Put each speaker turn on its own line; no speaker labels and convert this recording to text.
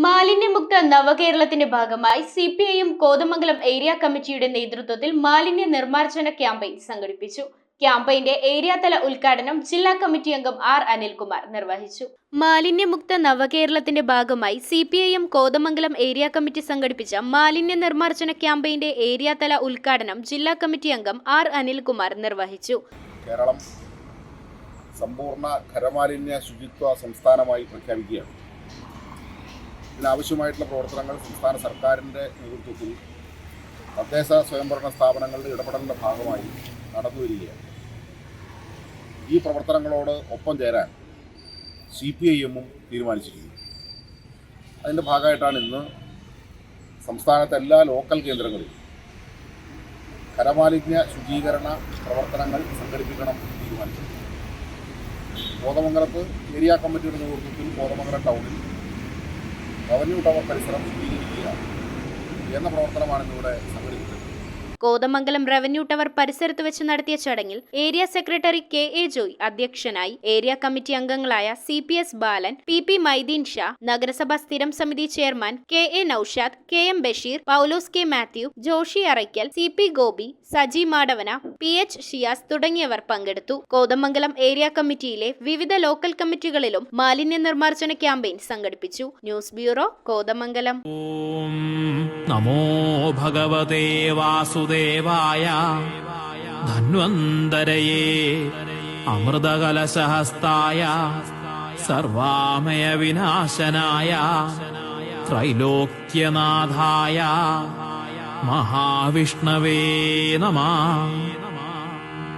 മാലിന്യമുക്ത നവകേരളത്തിന്റെ ഭാഗമായി CPIM Kothamangalam area കമ്മിറ്റിയുടെ നേതൃത്വത്തിൽ മാലിന്യ നിർമ്മാർജ്ജന ക്യാമ്പയിൻ സംഘടിപ്പിച്ചു. ക്യാമ്പയിന്റെ ഏരിയ തല ഉദ്ഘാടനം ജില്ലാ കമ്മിറ്റി അംഗം ആർ അനിൽകുമാർ നിർവഹിച്ചു. മാലിന്യമുക്ത നവകേരളത്തിന്റെ ഭാഗമായി CPIM കോതമംഗലം ഏരിയ കമ്മിറ്റി സംഘടിപ്പിച്ച മാലിന്യ നിർമ്മാർജ്ജന ക്യാമ്പയിന്റെ ഏരിയ തല ഉദ്ഘാടനം ജില്ലാ കമ്മിറ്റി അംഗം ആർ അനിൽകുമാർ നിർവഹിച്ചു.
കേരളം സമ്പൂർണ്ണ ഖരമാലിന്യ ശുചിത്വ സംസ്ഥാനമായി പ്രഖ്യാപിക്കുകയാണ്. ഇതിനാവശ്യമായിട്ടുള്ള പ്രവർത്തനങ്ങൾ സംസ്ഥാന സർക്കാരിൻ്റെ നേതൃത്വത്തിൽ തദ്ദേശ സ്വയംഭരണ സ്ഥാപനങ്ങളുടെ ഇടപെടലിൻ്റെ ഭാഗമായി നടന്നുവരികയാണ്. ഈ പ്രവർത്തനങ്ങളോട് ഒപ്പം ചേരാൻ CPIM തീരുമാനിച്ചിരിക്കുന്നു. അതിൻ്റെ ഭാഗമായിട്ടാണ് ഇന്ന് സംസ്ഥാനത്തെ എല്ലാ ലോക്കൽ കേന്ദ്രങ്ങളിലും ഖരമാലിന്യ ശുചീകരണ പ്രവർത്തനങ്ങൾ സംഘടിപ്പിക്കണം എന്ന് തീരുമാനിച്ചിട്ടുണ്ട്. കോതമംഗലത്ത് ഏരിയ കമ്മിറ്റിയുടെ നേതൃത്വത്തിൽ കോതമംഗലം ടൗണിൽ റവന്യൂ ടവർ പരിസരം ശുചീകരിക്കുക എന്ന പ്രവർത്തനമാണ് ഇന്നിവിടെ സംഘടിപ്പിച്ചത്.
കോതമംഗലം റവന്യൂ ടവർ പരിസരത്ത് വെച്ച് നടത്തിയ ചടങ്ങിൽ ഏരിയ സെക്രട്ടറി KA ജോയ് അധ്യക്ഷനായി. ഏരിയ കമ്മിറ്റി അംഗങ്ങളായ CPS ബാലൻ, PP മൈദീൻ ഷാ, നഗരസഭാ സ്ഥിരം സമിതി chairman KA Noushad, KM Basheer, Paulose K Mathew, Joshy Arakkal, CP Gopi, Saji Madavana, PH Shiyas തുടങ്ങിയവർ പങ്കെടുത്തു. കോതമംഗലം ഏരിയ കമ്മിറ്റിയിലെ വിവിധ ലോക്കൽ കമ്മിറ്റികളിലും മാലിന്യ നിർമ്മാർജ്ജന ക്യാമ്പയിൻ സംഘടിപ്പിച്ചു. News bureau, Kothamangalam.
നമോ ഭഗവതേ വാസുദേവായ ധന്വന്തരയേ അമൃതകലശഹസ്തായ സർവാമയ വിനാശനായ ത്രൈലോക്യനാഥായ മഹാവിഷ്ണവേ നമഃ.